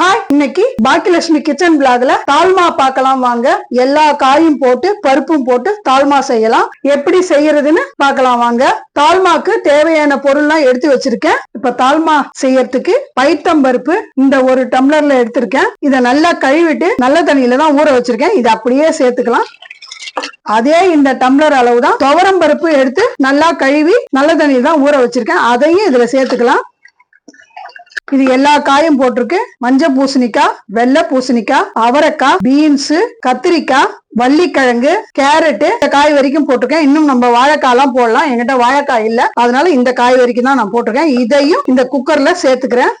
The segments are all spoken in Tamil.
ஹாய், இன்னைக்கு பாக்கியலட்சுமி கிச்சன் பிளாக்ல தால்மா பார்க்கலாம் வாங்க. எல்லா காயும் போட்டு பருப்பும் போட்டு தால்மா செய்யலாம். எப்படி செய்யறதுன்னு பார்க்கலாம் வாங்க. தால்மாக்கு தேவையான பொருள்லாம் எடுத்து வச்சிருக்கேன். இப்ப தால்மா செய்யறதுக்கு பைத்தம்பருப்பு இந்த ஒரு டம்ளர்ல எடுத்திருக்கேன். இதை நல்லா கழுவிட்டு நல்ல தண்ணியில தான் ஊற வச்சிருக்கேன். இதை அப்படியே சேர்த்துக்கலாம். அதே இந்த டம்ளர் அளவு தான் துவரம் பருப்பு எடுத்து நல்லா கழுவி நல்ல தண்ணியில தான் ஊற வச்சிருக்கேன். அதையும் இதுல சேர்த்துக்கலாம். இது எல்லா காயும் போட்டிருக்கு. மஞ்சள் பூசணிக்காய், வெள்ளை பூசணிக்காய், அவரைக்காய், பீன்ஸ், கத்திரிக்காய், வள்ளிக்கிழங்கு, கேரட்டு, இந்த காய் வரைக்கும் போட்டிருக்கேன். இன்னும் நம்ம வாழைக்காய் எல்லாம் போடலாம். என்கிட்ட வாழைக்காய் இல்ல, அதனால இந்த காய் வரைக்கும் தான் நான் போட்டிருக்கேன். இதையும் இந்த குக்கர்ல சேர்த்துக்கிறேன்.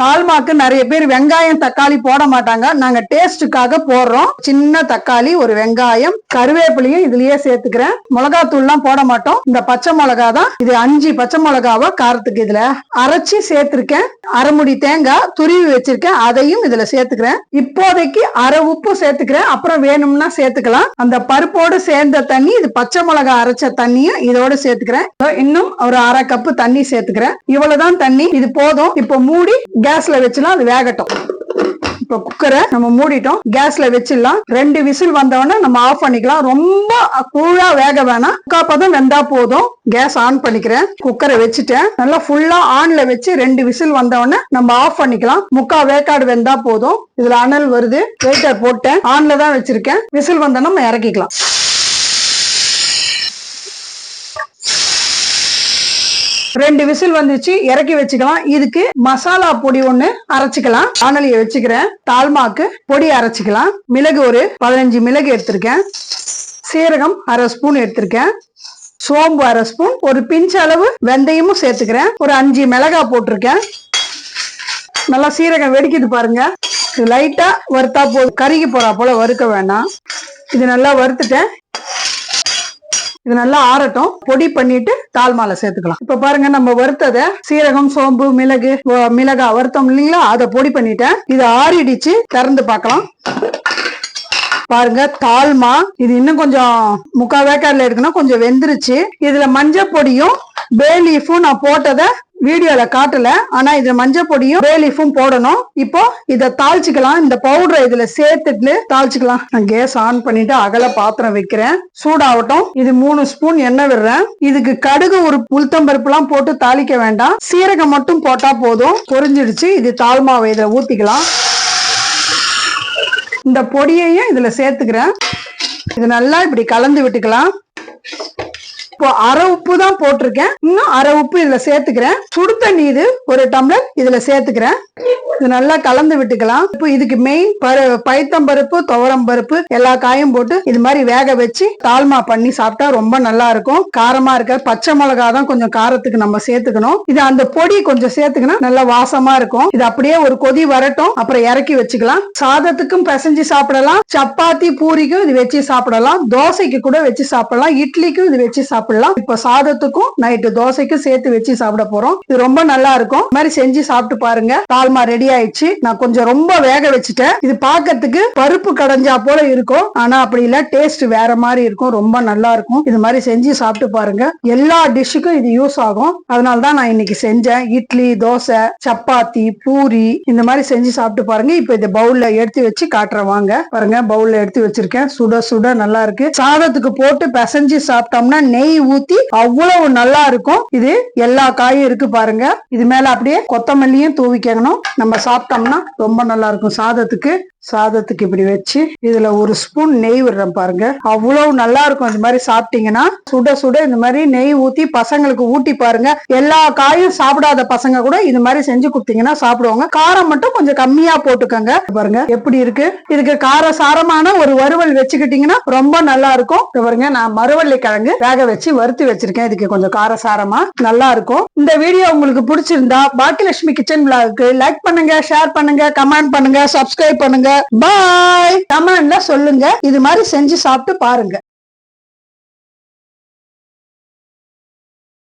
தால்மாக்கு நிறைய பேர் வெங்காயம் தக்காளி போட மாட்டாங்க. நாங்க டேஸ்டுக்காக போடுறோம். சின்ன தக்காளி, ஒரு வெங்காயம், கருவேப்பிலையும் இதுலயே சேர்த்துக்கிறேன். மிளகாத்தூள் எல்லாம் போட மாட்டோம். இந்த பச்சை மிளகா தான். இது 5 பச்சை மிளகாவா காரத்துக்கு இதுல அரைச்சி சேர்த்திருக்கேன். அரைமுடி தேங்காய் துருவி வச்சிருக்கேன். அதையும் இதுல சேர்த்துக்கிறேன். இப்போதைக்கு அரை உப்பு சேர்த்துக்கிறேன். அப்புறம் வேணும்னா சேர்த்துக்கலாம். அந்த பருப்போடு சேர்ந்த தண்ணி, இது பச்சை மிளகா அரைச்ச தண்ணியும் இதோட சேர்த்துக்கிறேன். இன்னும் ஒரு அரை கப்பு தண்ணி சேர்த்துக்கிறேன். இவ்வளவுதான் தண்ணி. இது போதும். இப்ப மூடி கேஸ்ல வச்சுலாம் அது வேகட்டும். இப்ப குக்கரை நம்ம மூடிட்டோம். கேஸ்ல வச்சிடலாம். 2 விசில் வந்தவொடனே நம்ம ஆஃப் பண்ணிக்கலாம். ரொம்ப கூழா வேக வேணாம். 3/4 வெந்தா போதும். கேஸ் ஆன் பண்ணிக்கிறேன். குக்கரை வச்சுட்டேன். நல்லா ஃபுல்லா ஆன்ல வச்சு 2 விசில் வந்தவொடனே நம்ம ஆஃப் பண்ணிக்கலாம். 3/4 வேக்காடு வெந்தா போதும். இதுல அனல் வருது. வெயிட்டர் போட்டேன். ஆன்ல தான் வச்சிருக்கேன். விசில் வந்தா நம்ம இறக்கிக்கலாம். 2 விசில் வந்துச்சு. இறக்கி வச்சுக்கலாம். இதுக்கு மசாலா பொடி ஒண்ணு அரைச்சிக்கலாம். வானலியை வச்சுக்கிறேன். தால்மாக்கு பொடி அரைச்சிக்கலாம். மிளகு ஒரு 15 மிளகு எடுத்திருக்கேன். சீரகம் அரை ஸ்பூன் எடுத்திருக்கேன். சோம்பு அரை ஸ்பூன், ஒரு பிஞ்ச் அளவு வெந்தயமும் சேர்த்துக்கிறேன். ஒரு 5 மிளகாய் போட்டிருக்கேன். நல்லா சீரகம் வெடிக்குது பாருங்க. இது லைட்டா வறுத்தா போதும். கருகி போறா போல வறுக்க வேண்டாம். இது நல்லா வறுத்துட்டேன். இது நல்லா ஆறட்டும். பொடி பண்ணிட்டு தால்மால சேர்த்துக்கலாம். இப்ப பாருங்க, நம்ம வறுத்தத சீரகம், சோம்பு, மிளகா வறுத்தோம் இல்லைங்களா, அதை பொடி பண்ணிட்டேன். இது ஆறிடுச்சு. திறந்து பார்க்கலாம். பாருங்க, தால்மா இது இன்னும் கொஞ்சம் 3/4 வேக்காடுல எடுக்கணும். கொஞ்சம் வெந்துருச்சு. இதுல மஞ்சள் பொடியும் பே லீஃபும் நான் போட்டதை வீடியோல காட்டல. ஆனா இதுல மஞ்சள் பொடியும் பே லீஃபும் போடணும். இப்போ இத தாளிச்சுக்கலாம். இந்த பவுடரை இதுல சேர்த்துட்டு தாளிச்சுக்கலாம். நான் கேஸ் ஆன் பண்ணிட்டு அகல பாத்திரம் வைக்கிறேன். சூடாகட்டும். இது 3 ஸ்பூன் எண்ணெய் விடுறேன். இதுக்கு கடுகு, ஒரு உளுத்தம்பருப்பு எல்லாம் போட்டு தாளிக்க வேண்டாம். சீரகம் மட்டும் போட்டா போதும். பொரிஞ்சிடுச்சு. இது தால்மாவை இதுல ஊத்திக்கலாம். இந்த பொடியையும் இதுல சேர்த்துக்கிறேன். இது நல்லா இப்படி கலந்து விட்டுக்கலாம். இப்போ அரை உப்பு தான் போட்டிருக்கேன். இன்னும் அரை உப்பு இதுல சேர்த்துக்கிறேன். சுடு தண்ணி இது ஒரு டம்ளர் இதுல சேர்த்துக்கிறேன். இது நல்லா கலந்து விட்டுக்கலாம். இப்போ இதுக்கு மெயின் பைத்தம்பருப்பு, துவரம் பருப்பு எல்லா காயும் போட்டு இது மாதிரி வேக வச்சு தால்மா பண்ணி சாப்பிட்டா ரொம்ப நல்லா இருக்கும். காரமா இருக்க பச்சை மிளகா தான் கொஞ்சம் காரத்துக்கு நம்ம சேர்த்துக்கணும். இது அந்த பொடி கொஞ்சம் சேர்த்துக்கணும். நல்லா வாசமா இருக்கும். இது அப்படியே ஒரு கொதி வரட்டும். அப்புறம் இறக்கி வச்சுக்கலாம். சாதத்துக்கும் பிசைஞ்சு சாப்பிடலாம். சப்பாத்தி பூரிக்கும் இது வச்சு சாப்பிடலாம். தோசைக்கு கூட வச்சு சாப்பிடலாம். இட்லிக்கும் இது வச்சு சாப்பிடலாம். இப்ப சாதத்துக்கும் நைட்டு தோசைக்கும் சேர்த்து வச்சு சாப்பிட போறோம். இது ரொம்ப நல்லா இருக்கும். இந்த மாதிரி செஞ்சு சாப்பிட்டு பாருங்க. தால்மா ரெடி ஆயிடுச்சு. நான் கொஞ்சம் ரொம்ப வேக வச்சுட்டேன். இது பாக்கிறதுக்கு பருப்பு கடைஞ்சா போல இருக்கும். ஆனா அப்படி இல்ல, டேஸ்ட் வேற மாதிரி இருக்கும். ரொம்ப நல்லா இருக்கும். இது மாதிரி செஞ்சு சாப்பிட்டு பாருங்க. எல்லா டிஷ்ஷுக்கும் இது யூஸ் ஆகும். அதனாலதான் நான் இன்னைக்கு செஞ்சேன். இட்லி, தோசை, சப்பாத்தி, பூரி இந்த மாதிரி செஞ்சு சாப்பிட்டு பாருங்க. இப்ப இந்த பவுல்ல எடுத்து வச்சு காட்டுறேன் வாங்க. பாருங்க, பவுல்ல எடுத்து வச்சிருக்கேன். சுட சுட நல்லா இருக்கு. சாதத்துக்கு போட்டு பிசைஞ்சு சாப்பிட்டோம்னா நெய் ஊத்தி அவ்வளவு நல்லா இருக்கும். இது எல்லா காயும் இருக்கு பாருங்க. இது மேல அப்படியே கொத்தமல்லியும் தூவிக்கணும். நம்ம சாப்பிட்டோம்னா ரொம்ப நல்லா இருக்கும். சாதத்துக்கு இப்படி வச்சு இதுல ஒரு ஸ்பூன் நெய் விடுறேன் பாருங்க. அவ்வளவு நல்லா இருக்கும். இந்த மாதிரி சாப்பிட்டீங்கன்னா சுட சுட இந்த மாதிரி நெய் ஊத்தி பசங்களுக்கு ஊட்டி பாருங்க. எல்லா காயும் சாப்பிடாத பசங்க கூட இது மாதிரி செஞ்சு கொடுத்தீங்கன்னா சாப்பிடுவாங்க. காரம் மட்டும் கொஞ்சம் கம்மியா போட்டுக்கோங்க. பாருங்க எப்படி இருக்கு. இதுக்கு கார சாரமான ஒரு வறுவல் வச்சுக்கிட்டீங்கன்னா ரொம்ப நல்லா இருக்கும். பாருங்க, நான் மரவள்ளி கிழங்கு வேக வச்சு வறுத்து வச்சிருக்கேன். இதுக்கு கொஞ்சம் கார சாரமா நல்லா இருக்கும். இந்த வீடியோ உங்களுக்கு பிடிச்சிருந்தா பாக்கியலட்சுமி கிச்சன் விளாக்கு லைக் பண்ணுங்க, ஷேர் பண்ணுங்க, கமெண்ட் பண்ணுங்க, சப்ஸ்கிரைப் பண்ணுங்க. பாய். கமெண்ட்ல சொல்லுங்க. இது மாதிரி செஞ்சு சாப்பிட்டு பாருங்க.